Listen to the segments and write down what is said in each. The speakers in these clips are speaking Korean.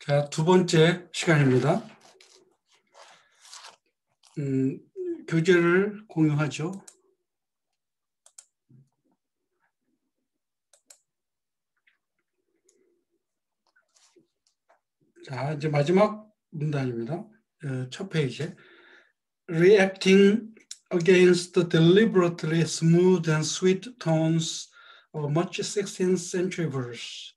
자, 두 번째 시간입니다. 교재를 공유하죠. 자, 이제 마지막 문단입니다. 첫 페이지에 Reacting against the deliberately smooth and sweet tones of much 16th century verse,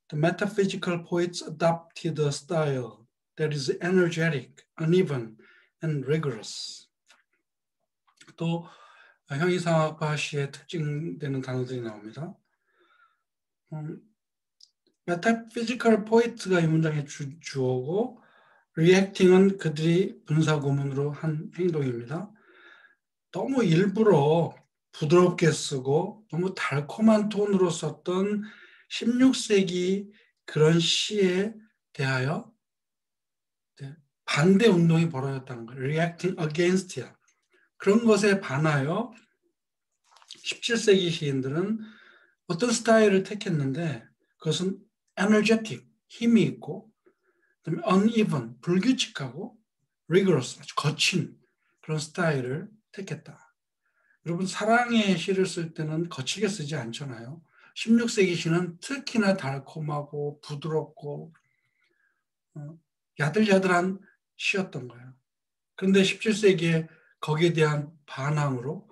the metaphysical poets adopted a style that is energetic, uneven, and rigorous. 또 형이상학파 시의 특징되는 단어들이 나옵니다. 메타피지컬 포이트가 이 문장의 주어고 리액팅은 그들이 분사구문으로 한 행동입니다. 너무 일부러 부드럽게 쓰고 너무 달콤한 톤으로 썼던 16세기 그런 시에 대하여 반대 운동이 벌어졌다는 거예요. Reacting against야. 그런 것에 반하여 17세기 시인들은 어떤 스타일을 택했는데 그것은 energetic, 힘이 있고 그다음에 uneven, 불규칙하고 rigorous, 아주 거친 그런 스타일을 택했다. 여러분 사랑의 시를 쓸 때는 거칠게 쓰지 않잖아요. 16세기 시는 특히나 달콤하고 부드럽고 야들야들한 시였던 거예요. 그런데 17세기에 거기에 대한 반항으로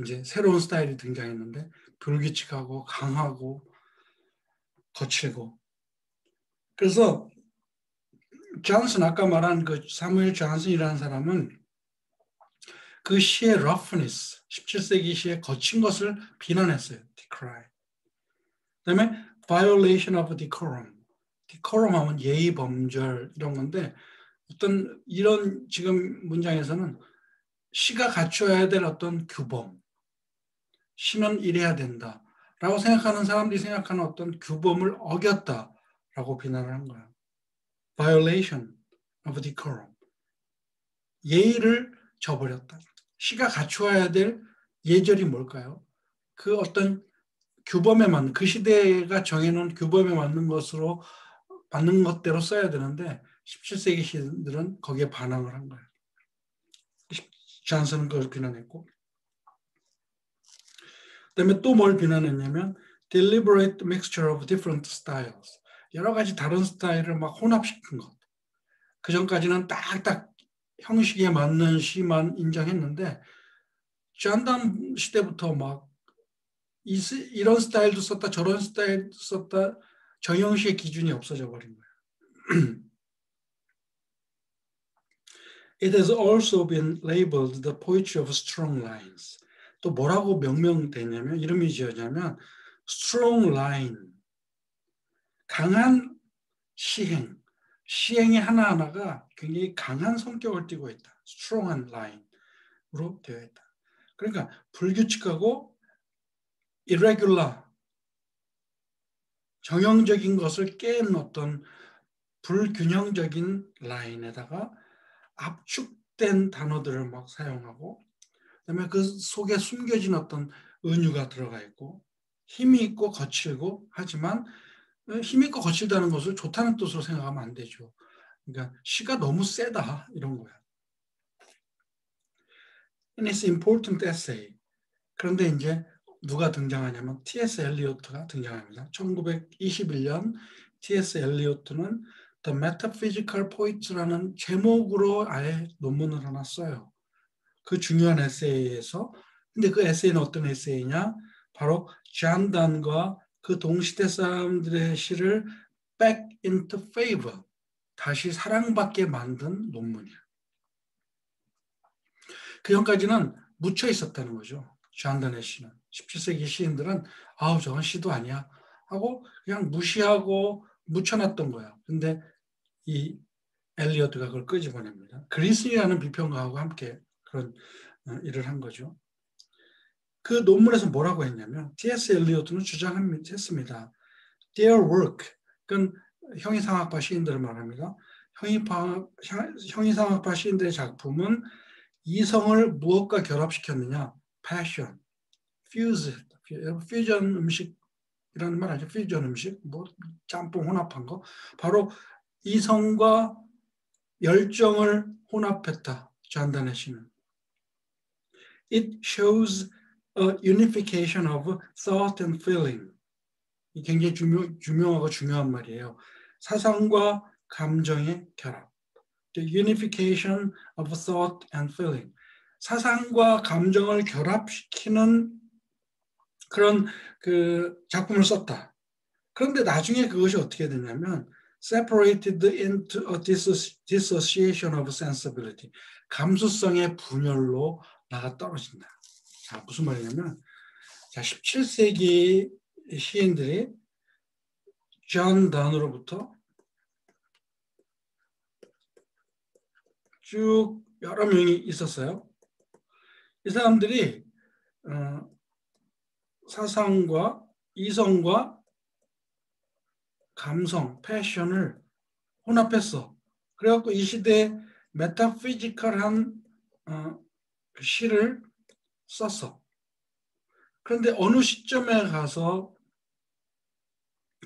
이제 새로운 스타일이 등장했는데 불규칙하고 강하고 거칠고. 그래서 존슨 아까 말한 그 사무엘 존슨이라는 사람은 그 시의 roughness, 17세기 시의 거친 것을 비난했어요. decry. 그다음에 violation of decorum. decorum 하면 예의 범절 이런 건데 어떤 이런 지금 문장에서는 시가 갖춰야 될 어떤 규범, 시는 이래야 된다라고 생각하는 사람들이 생각하는 어떤 규범을 어겼다라고 비난을 한 거예요. violation of decorum. 예의를 저버렸다. 시가 갖추어야 될 예절이 뭘까요? 그 어떤 규범에 맞는, 그 시대가 정해놓은 규범에 맞는 것으로, 맞는 것대로 써야 되는데 17세기 시인들은 거기에 반항을 한 거예요. 존슨은 그걸 비난했고, 그다음에 또 뭘 비난했냐면 deliberate mixture of different styles. 여러 가지 다른 스타일을 막 혼합시킨 것. 그 전까지는 딱딱 형식에 맞는 시만 인정했는데 존담 시대부터 막 이런 스타일도 썼다 저런 스타일도 썼다 정형식의 기준이 없어져 버린 거예요. It has also been labeled the poetry of strong lines. 또 뭐라고 명명되냐면 이름이 지어냐면 strong line. 강한 시행. 시행의 하나하나가 굉장히 강한 성격을 띠고 있다. strong한 line으로 되어 있다. 그러니까 불규칙하고 irregular, 정형적인 것을 깬 어떤 불균형적인 라인에다가 압축된 단어들을 막 사용하고 그다음에 그 속에 숨겨진 어떤 은유가 들어가 있고 힘이 있고 거칠고 하지만 힘이 있고 거칠다는 것을 좋다는 뜻으로 생각하면 안 되죠. 그러니까 시가 너무 세다 이런 거야. And it's important essay. 그런데 이제 누가 등장하냐면 T.S. 엘리오트가 등장합니다. 1921년 T.S. 엘리오트는 The Metaphysical Poets라는 제목으로 아예 논문을 하나 써요. 그 중요한 에세이에서 근데 그 에세이는 어떤 에세이냐? 바로 존 단과 그 동시대 사람들의 시를 back into favor, 다시 사랑받게 만든 논문이야. 그 전까지는 묻혀 있었다는 거죠. 존 단의 시는. 17세기 시인들은 아우 저건 시도 아니야 하고 그냥 무시하고 묻혀놨던 거야. 근데 이 엘리어트가 그걸 끄집어냅니다. 그리스리라는 비평가하고 함께 그런 일을 한 거죠. 그 논문에서 뭐라고 했냐면 T.S. 엘리어트는 주장했습니다. Their work, 그건 형이상학파 시인들을 말합니다. 형이상학파 시인들의 작품은 이성을 무엇과 결합시켰느냐? passion, 퓨전 음식이라는 말 알죠? 퓨전 음식, 뭐 짬뽕 혼합한 거. 바로 이성과 열정을 혼합했다. 잔단의 시는. It shows a unification of thought and feeling. 이 굉장히 유명하고 중요한 말이에요. 사상과 감정의 결합. The unification of thought and feeling. 사상과 감정을 결합시키는 그런 그 작품을 썼다. 그런데 나중에 그것이 어떻게 되냐면 separated into a dissociation of sensibility. 감수성의 분열로 나가 떨어진다. 자, 무슨 말이냐면 자, 17세기 시인들이 존 단으로부터 쭉 여러 명이 있었어요. 이 사람들이 사상과 이성과 감성, 패션을 혼합했어. 그래갖고 이 시대에 메타피지컬한 시를 썼어. 그런데 어느 시점에 가서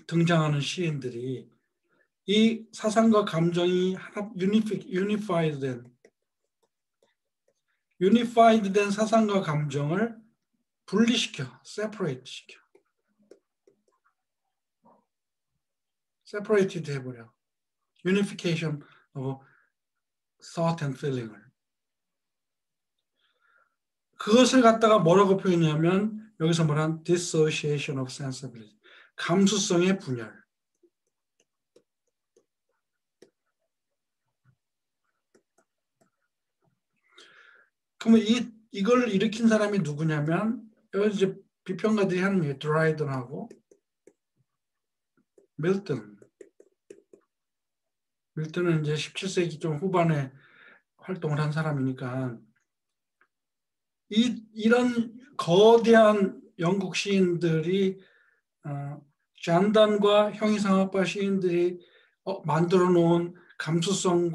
등장하는 시인들이 이 사상과 감정이 유니파이드 된 사상과 감정을 분리시켜, 세퍼레이트 시켜. 세퍼레이티드 해버려. Unification of thought and feeling을. 그것을 갖다가 뭐라고 표현하냐면 여기서 말한 dissociation of sensibility. 감수성의 분열. 그러면 이걸 일으킨 사람이 누구냐면 여기 이제 비평가들이 하는 게 드라이던하고 밀턴. 밀턴은 이제 17세기 좀 후반에 활동을 한 사람이니까 이런 거대한 영국 시인들이 잔단과 형이상학파 시인들이 만들어 놓은 감수성의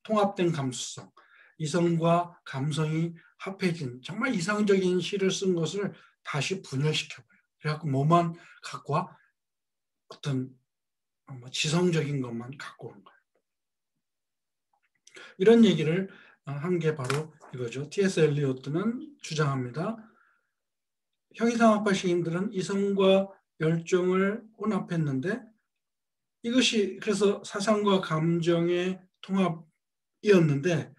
통합된 감수성, 이성과 감성이 합해진 정말 이상적인 시를 쓴 것을 다시 분열시켜봐요. 그래갖고 뭐만 갖고 와? 어떤 지성적인 것만 갖고 오는 거예요. 이런 얘기를 한 게 바로 이거죠. T.S. 엘리어트는 주장합니다. 형이상학파 시인들은 이성과 열정을 혼합했는데 이것이 그래서 사상과 감정의 통합이었는데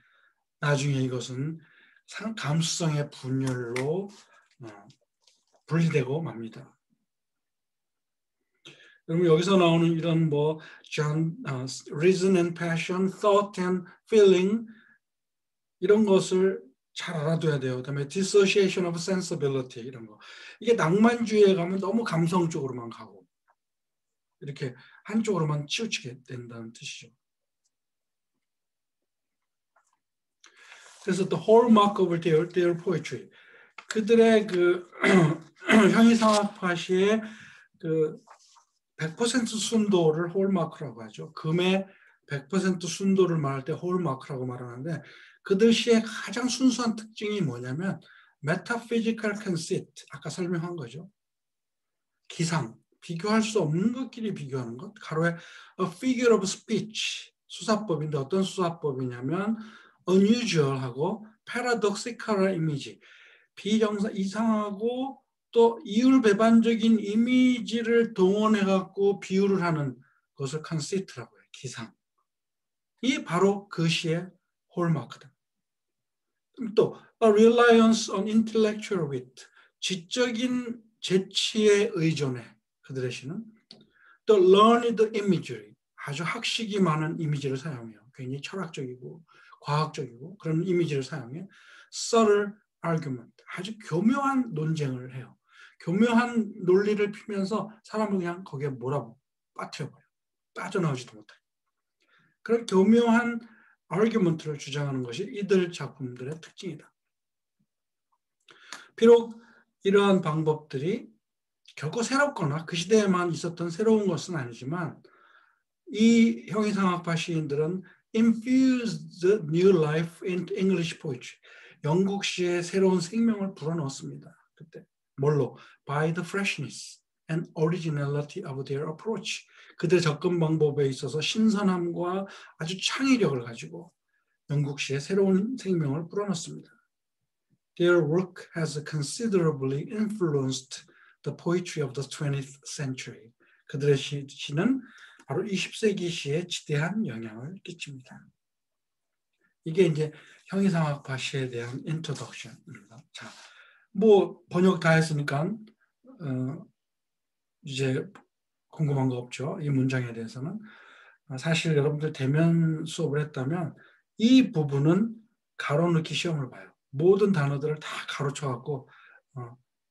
나중에 이것은 감수성의 분열로 분리되고 맙니다. 그러면 여기서 나오는 이런 reason and passion, thought and feeling 이런 것을 잘 알아둬야 돼요. 그다음에 dissociation of sensibility 이런 거. 이게 낭만주의에 가면 너무 감성 쪽으로만 가고 이렇게 한쪽으로만 치우치게 된다는 뜻이죠. 그래서 the hallmark of their poetry. 그들의 그 형이상학파시의 그 100% 순도를 홀마크라고 하죠. 금의 100% 순도를 말할 때 홀마크라고 말하는데 그들 시의 가장 순수한 특징이 뭐냐면 metaphysical conceit, 아까 설명한 거죠. 기상, 비교할 수 없는 것끼리 비교하는 것. 가로에 a figure of speech, 수사법인데 어떤 수사법이냐면 unusual하고 paradoxical 이미지, 이상하고 또 이율배반적인 이미지를 동원해갖고 비유를 하는 것을 conceit라고 해요. 기상. 이 바로 그 시의 홀마크다. 또 a reliance on intellectual wit, 지적인 재치에 의존해 그들의 시는 또 learned imagery, 아주 학식이 많은 이미지를 사용해요. 굉장히 철학적이고 과학적이고 그런 이미지를 사용해 subtle argument, 아주 교묘한 논쟁을 해요. 교묘한 논리를 피면서 사람을 그냥 거기에 몰아버려요. 빠뜨려버려요. 빠져나오지도 못해요. 그런 교묘한 argument를 주장하는 것이 이들 작품들의 특징이다. 비록 이러한 방법들이 결코 새롭거나 그 시대에만 있었던 새로운 것은 아니지만 이 형이상학파 시인들은 infused new life into English poetry. 영국 시에 새로운 생명을 불어넣었습니다. 그때 뭘로? By the freshness. and originality of their approach. 그들의 접근 방법에 있어서 신선함과 아주 창의력을 가지고 영국시에 새로운 생명을 불어넣습니다. Their work has considerably influenced the poetry of the 20th century. 그들의 시는 바로 20세기 시에 지대한 영향을 끼칩니다. 이게 이제 형이상학파 시에 대한 인트로덕션입니다. 자, 뭐 번역 다 했으니까 이제 궁금한 거 없죠? 이 문장에 대해서는. 사실 여러분들 대면 수업을 했다면 이 부분은 가로넣기 시험을 봐요. 모든 단어들을 다 가로쳐갖고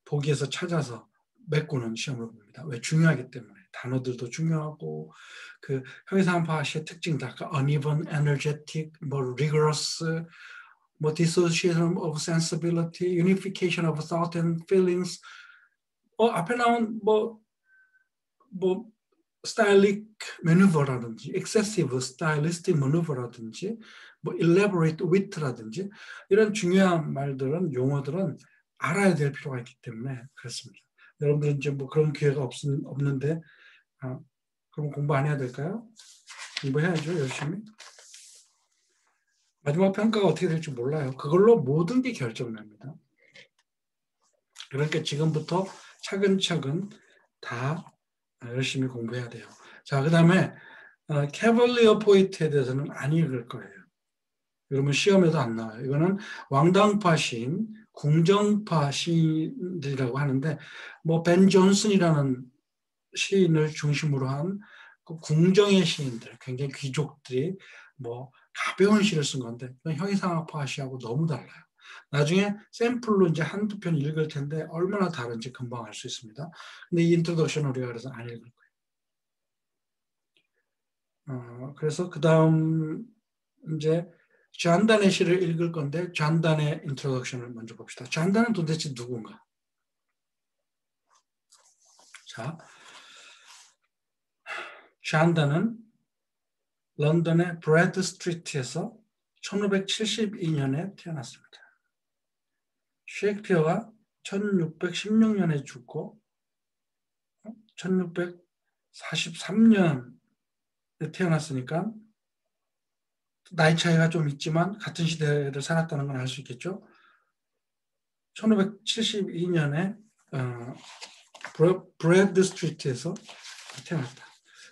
보기에서 찾아서 메꾸는 시험을 봅니다. 왜? 중요하기 때문에. 단어들도 중요하고 그 형이상학파의 특징 다 uneven, energetic, 뭐 rigorous, 뭐 dissociation of sensibility, unification of thought and feelings. 앞에 나온 뭐 stylistic maneuver라든지, excessive stylistic maneuver라든지, 뭐 elaborate wit라든지 이런 중요한 말들은 용어들은 알아야 될 필요가 있기 때문에 그렇습니다. 여러분들은 이제 뭐 그런 기회가 없는데 그럼 공부 안 해야 될까요? 공부해야죠, 열심히. 마지막 평가가 어떻게 될지 몰라요. 그걸로 모든 게 결정납니다. 그러니까 지금부터 차근차근 다 열심히 공부해야 돼요. 자, 그 다음에 캐벌리어 포이트에 대해서는 안 읽을 거예요. 그러면 시험에도 안 나와요. 이거는 왕당파 시인, 궁정파 시인들이라고 하는데 뭐 벤 존슨이라는 시인을 중심으로 한 그 궁정의 시인들, 굉장히 귀족들이 뭐 가벼운 시를 쓴 건데 형이상학파 시하고 너무 달라요. 나중에 샘플로 이제 한두 편 읽을 텐데 얼마나 다른지 금방 알 수 있습니다. 근데 이 인트로덕션 우리가 그래서 안 읽을 거예요. 그래서 그 다음 이제 잔단의 시를 읽을 건데 잔단의 인트로덕션을 먼저 봅시다. 잔단은 도대체 누군가? 자, 잔단은 런던의 브래드 스트리트에서 1572년에 태어났습니다. 셰익스피어가 1616년에 죽고 1643년에 태어났으니까 나이 차이가 좀 있지만 같은 시대를 살았다는 건 알 수 있겠죠. 1572년에 브래드 스트리트에서 태어났다.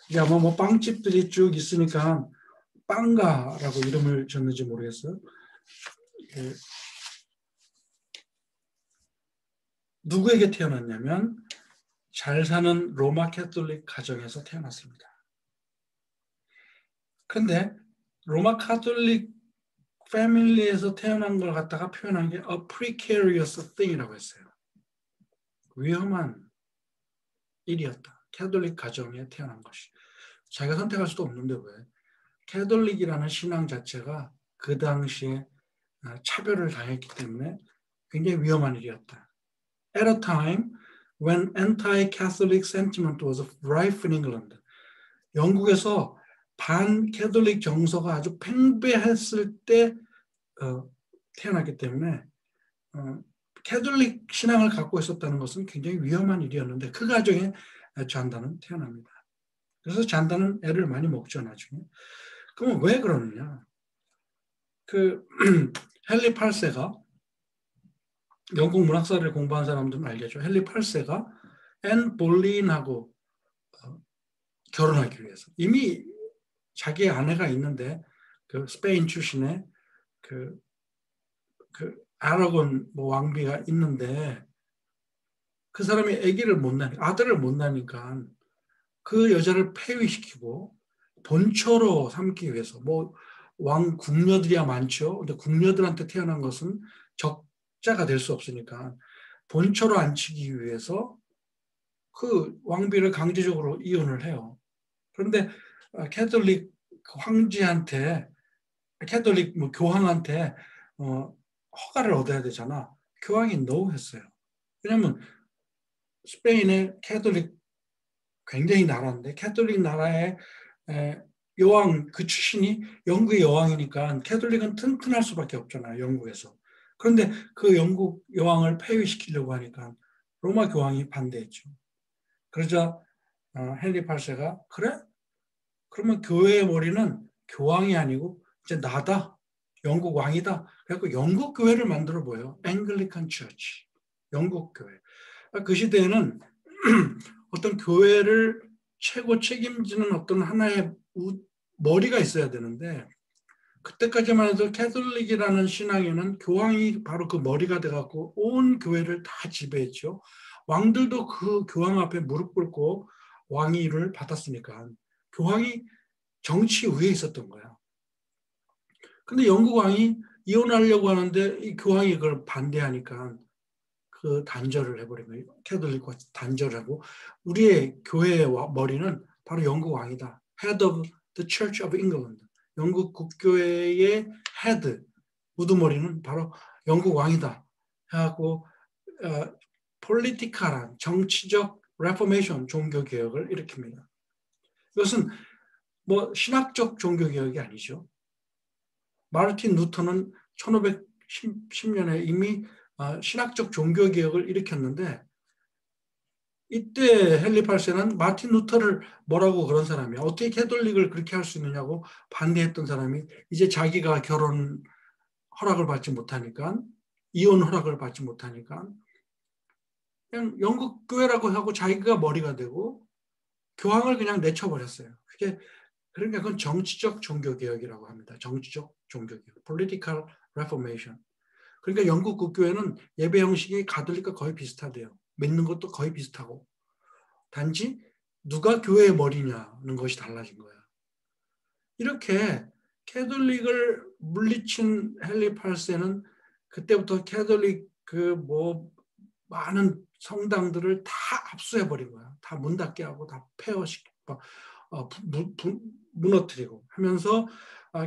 이게 아마 뭐 빵집들이 쭉 있으니까 빵가라고 이름을 졌는지 모르겠어요. 누구에게 태어났냐면 잘 사는 로마 캐톨릭 가정에서 태어났습니다. 그런데 로마 캐톨릭 패밀리에서 태어난 걸 갖다가 표현한 게 a precarious thing이라고 했어요. 위험한 일이었다. 캐톨릭 가정에 태어난 것이. 자기가 선택할 수도 없는데 왜? 캐톨릭이라는 신앙 자체가 그 당시에 차별을 당했기 때문에 굉장히 위험한 일이었다. At a time when anti-Catholic sentiment was rife in England. 영국에서 반캐톨릭 정서가 아주 팽배했을 때 태어났기 때문에 캐톨릭 신앙을 갖고 있었다는 것은 굉장히 위험한 일이었는데 그 가정에 잔다는 태어납니다. 그래서 잔다는 애를 많이 먹죠, 나중에. 그럼 왜 그러느냐? 그 헨리 8세가 영국 문학사를 공부한 사람들은 알겠죠. 헨리 8세가 앤 볼린하고 결혼하기 위해서 이미 자기 아내가 있는데 그 스페인 출신의 그 아라곤 뭐 왕비가 있는데 그 사람이 아들을 못 낳으니까 그 여자를 폐위시키고 본처로 삼기 위해서 뭐 왕 궁녀들이야 많죠. 근데 궁녀들한테 태어난 것은 적자가 될 수 없으니까 본처로 앉히기 위해서 그 왕비를 강제적으로 이혼을 해요. 그런데 캐톨릭 황제한테 캐톨릭 뭐 교황한테 허가를 얻어야 되잖아. 교황이 no 했어요. 왜냐하면 스페인의 캐톨릭 굉장히 나라인데 캐톨릭 나라의 여왕 그 출신이 영국의 여왕이니까 캐톨릭은 튼튼할 수밖에 없잖아요. 영국에서. 그런데 그 영국 여왕을 폐위시키려고 하니까 로마 교황이 반대했죠. 그러자 헨리 8세가 그래? 그러면 교회의 머리는 교황이 아니고 이제 나다. 영국 왕이다. 그래서 영국 교회를 만들어 보여요. 앵글리칸 처치. 영국 교회. 그 시대에는 어떤 교회를 최고 책임지는 어떤 하나의 머리가 있어야 되는데 그때까지만 해도 캐톨릭이라는 신앙에는 교황이 바로 그 머리가 돼갖고 온 교회를 다 지배했죠. 왕들도 그 교황 앞에 무릎 꿇고 왕위를 받았으니까 교황이 정치 위에 있었던 거야. 근데 영국 왕이 이혼하려고 하는데 이 교황이 그걸 반대하니까 그 단절을 해버린 거예요. 캐톨릭과 단절하고 우리의 교회의 머리는 바로 영국 왕이다. Head of the Church of England. 영국 국교회의 헤드, 우두머리는 바로 영국 왕이다. 하고 폴리티컬한 정치적 레포메이션 종교개혁을 일으킵니다. 이것은 뭐 신학적 종교개혁이 아니죠. 마르틴 루터는 1510년에 이미 신학적 종교개혁을 일으켰는데 이때 헨리 8세는 마틴 루터를 뭐라고 그런 사람이야. 어떻게 캐톨릭을 그렇게 할 수 있느냐고 반대했던 사람이 이제 자기가 결혼 허락을 받지 못하니까 이혼 허락을 받지 못하니까 그냥 영국 교회라고 하고 자기가 머리가 되고 교황을 그냥 내쳐버렸어요. 그러니까 그건 정치적 종교개혁이라고 합니다. 정치적 종교개혁. Political Reformation. 그러니까 영국 국교회는 예배 형식이 가톨릭과 거의 비슷하대요. 믿는 것도 거의 비슷하고. 단지 누가 교회의 머리냐는 것이 달라진 거야. 이렇게 캐톨릭을 물리친 헨리 8세는 그때부터 캐톨릭 많은 성당들을 다 압수해버린 거야. 다 문 닫게 하고 다 폐허시키고 무너뜨리고 하면서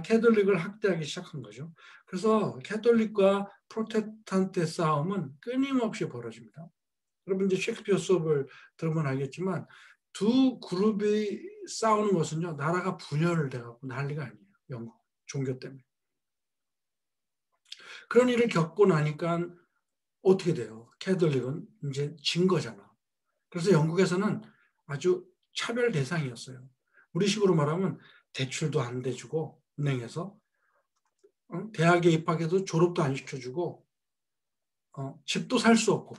캐톨릭을 학대하기 시작한 거죠. 그래서 캐톨릭과 프로테스탄트의 싸움은 끊임없이 벌어집니다. 여러분 이제 셰익스피어 수업을 들으면 알겠지만 두 그룹이 싸우는 것은요 나라가 분열을 돼갖고 난리가 아니에요. 영국 종교 때문에. 그런 일을 겪고 나니까 어떻게 돼요? 캐톨릭은 이제 진 거잖아. 그래서 영국에서는 아주 차별 대상이었어요. 우리식으로 말하면 대출도 안 대주고 은행에서 대학에 입학해도 졸업도 안 시켜주고 집도 살 수 없고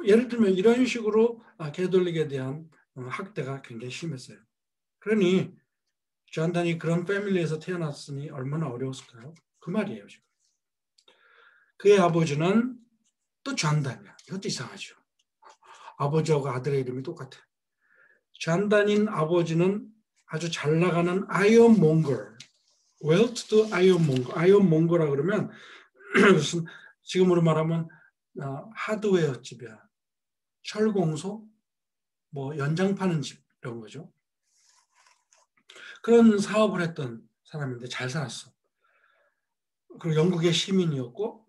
예를 들면 이런 식으로 캐톨릭에 대한 학대가 굉장히 심했어요. 그러니 존단이 그런 패밀리에서 태어났으니 얼마나 어려웠을까요? 그 말이에요. 지금. 그의 아버지는 또 존단이야. 이것도 이상하죠. 아버지하고 아들의 이름이 똑같아. 존단인 아버지는 아주 잘 나가는 아이언몽거, 웰투두 아이언몽거, 아이언몽거라 그러면 무슨 지금으로 말하면 하드웨어 집이야. 철공소, 뭐 연장 파는 집 이런 거죠. 그런 사업을 했던 사람인데 잘 살았어. 그리고 영국의 시민이었고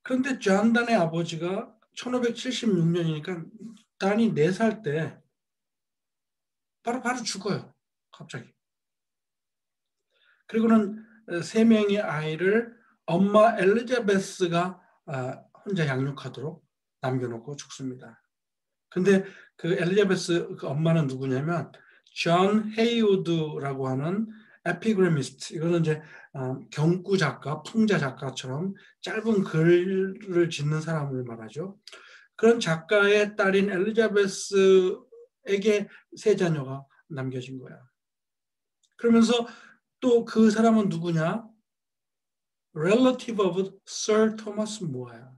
그런데 존단의 아버지가 1576년이니까 단이 4살 때 바로 죽어요. 갑자기. 그리고는 3명의 아이를 엄마 엘리자베스가 혼자 양육하도록 남겨놓고 죽습니다. 근데 그 엘리자베스 그 엄마는 누구냐면 존 헤이우드라고 하는 에피그래미스트. 이거는 이제 경구 작가, 풍자 작가처럼 짧은 글을 짓는 사람을 말하죠. 그런 작가의 딸인 엘리자베스에게 3자녀가 남겨진 거야. 그러면서 또 그 사람은 누구냐? Relative of Sir Thomas More야.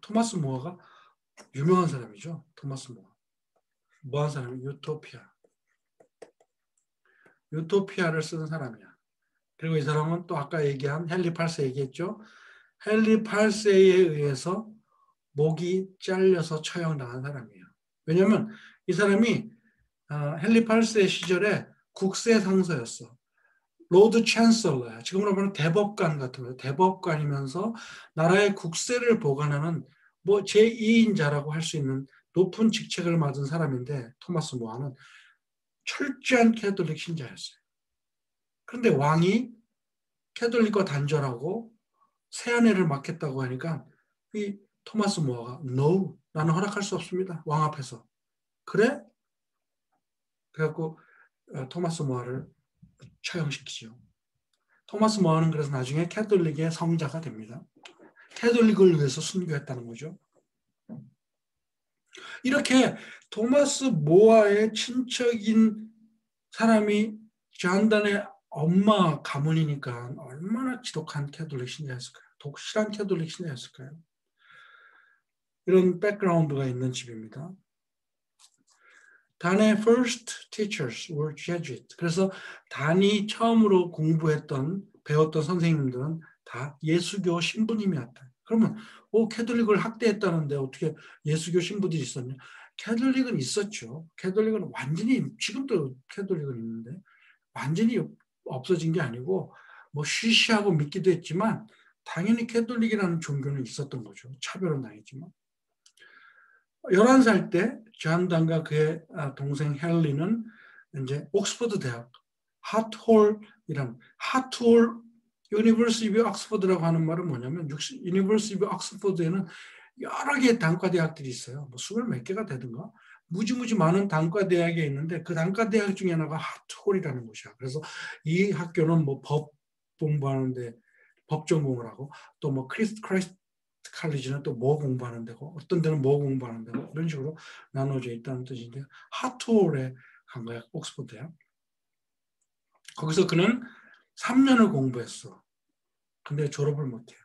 토마스 모어가 유명한 사람이죠. 토마스 모어. 뭐한 사람이? 유토피아를 쓰는 사람이야. 그리고 이 사람은 또 아까 얘기한 헨리 8세 얘기했죠. 헨리 8세에 의해서 목이 잘려서 처형당한 사람이에요. 왜냐하면 이 사람이 헨리 8세 시절에 국세 상서였어. 로드 챈슬러야. 지금으로 보면 대법관 같은 거예요. 대법관이면서 나라의 국세를 보관하는 뭐 제2인자라고 할 수 있는 높은 직책을 맡은 사람인데 토마스 모아는 철저한 캐톨릭 신자였어요. 그런데 왕이 캐톨릭과 단절하고 세아내를 맡겠다고 하니까 이 토마스 모아가 No, 나는 허락할 수 없습니다. 왕 앞에서. 그래? 그래갖고 토마스 모아를 처형시키죠. 토마스 모아는 그래서 나중에 캐톨릭의 성자가 됩니다. 캐톨릭을 위해서 순교했다는 거죠. 이렇게 토마스 모아의 친척인 사람이 잔단의 엄마 가문이니까 얼마나 지독한 캐톨릭 신자였을까요? 독실한 캐톨릭 신자였을까요? 이런 백그라운드가 있는 집입니다. 단의 first teachers were Jesuits. 그래서 단이 처음으로 배웠던 선생님들은 다 예수교 신부님이었다. 그러면 캐톨릭을 학대했다는데 어떻게 예수교 신부들이 있었냐? 캐톨릭은 있었죠. 캐톨릭은 완전히 지금도 캐톨릭은 있는데 완전히 없어진 게 아니고 뭐 쉬쉬하고 믿기도 했지만 당연히 캐톨릭이라는 종교는 있었던 거죠. 차별은 당했지만. 11살 때 존단과 그의 동생 헨리는 이제 옥스퍼드 대학 하트홀이란 하트홀 유니버시티 오브 옥스퍼드라고 하는 말은 뭐냐면 유니버시티 오브 옥스퍼드에는 여러 개의 단과 대학들이 있어요. 뭐 20몇 개가 되든가 무지무지 많은 단과 대학이 있는데 그 단과 대학 중에 하나가 하트홀이라는 곳이야. 그래서 이 학교는 뭐 법 공부하는데 법 전공을 하고 또 뭐 크리스트 칼리지는 또 뭐 공부하는 데고 어떤 데는 뭐 공부하는 데고 이런 식으로 나눠져 있다는 뜻인데 하트홀에 간 거야. 옥스퍼드야. 거기서 그는 3년을 공부했어. 근데 졸업을 못해요.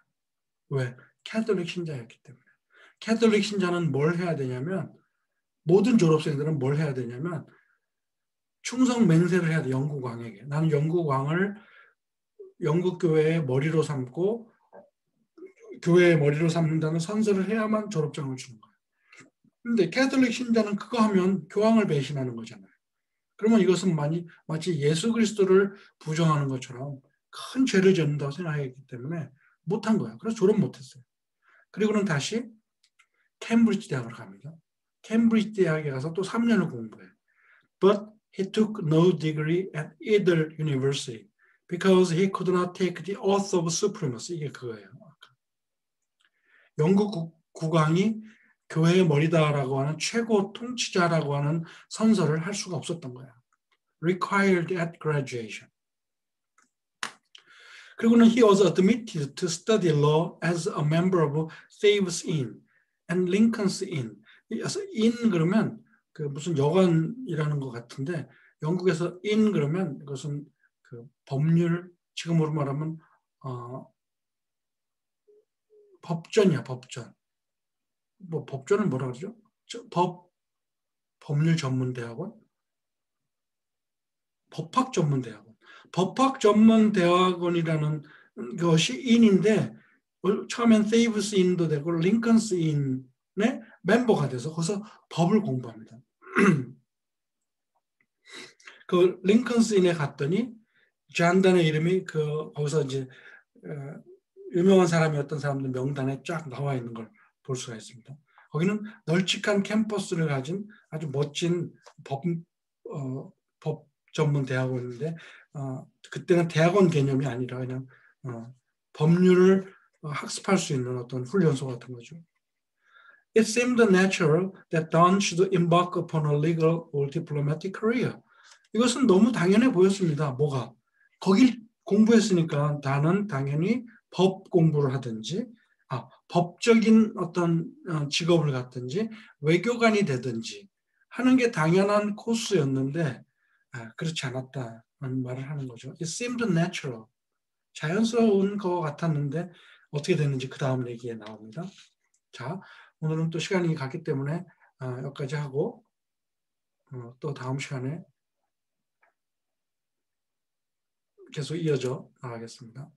왜? 캐톨릭 신자였기 때문에. 캐톨릭 신자는 뭘 해야 되냐면 모든 졸업생들은 뭘 해야 되냐면 충성 맹세를 해야 돼. 영국 왕에게. 나는 영국 왕을 영국 교회의 머리로 삼고 교회의 머리로 삼는다는 선서를 해야만 졸업장을 주는 거예요. 근데 캐톨릭 신자는 그거 하면 교황을 배신하는 거잖아요. 그러면 이것은 마치 예수 그리스도를 부정하는 것처럼 큰 죄를 짓는다고 생각했기 때문에 못한 거예요. 그래서 졸업 못했어요. 그리고는 다시 캠브리지 대학을 갑니다. 캠브리지 대학에 가서 또 3년을 공부해요. But he took no degree at either university because he could not take the oath of supremacy. 이게 그거예요. 영국 국왕이 교회의 머리다라고 하는 최고 통치자라고 하는 선서를 할 수가 없었던 거야. Required at graduation. 그리고는 he was admitted to study law as a member of Thieves Inn and Lincoln's Inn. 인 그러면 그 무슨 여관이라는 것 같은데 영국에서 인 그러면 이것은 그 법률 지금으로 말하면 법전이야 법전. 뭐 법전은 뭐라 그러죠? 법률 전문 대학원, 법학 전문 대학원. 법학 전문 대학원이라는 것이 인인데 처음엔 세이브스 인도 되고 링컨스 인의 멤버가 돼서 거기서 법을 공부합니다. 그 링컨스 인에 갔더니 잔단의 이름이 거기서 이제 유명한 사람이었던 사람들 명단에 쫙 나와 있는 걸 볼 수가 있습니다. 거기는 널찍한 캠퍼스를 가진 아주 멋진 법 전문 대학원인데 그때는 대학원 개념이 아니라 그냥 법률을 학습할 수 있는 어떤 훈련소 같은 거죠. It seemed natural that Don should embark upon a legal or diplomatic career. 이것은 너무 당연해 보였습니다. 뭐가? 거길 공부했으니까 나는 당연히 법 공부를 하든지 법적인 어떤 직업을 갖든지 외교관이 되든지 하는 게 당연한 코스였는데 그렇지 않았다는 말을 하는 거죠. It seemed natural. 자연스러운 것 같았는데 어떻게 됐는지 그 다음 얘기에 나옵니다. 자, 오늘은 또 시간이 갔기 때문에 여기까지 하고 또 다음 시간에 계속 이어져 나가겠습니다.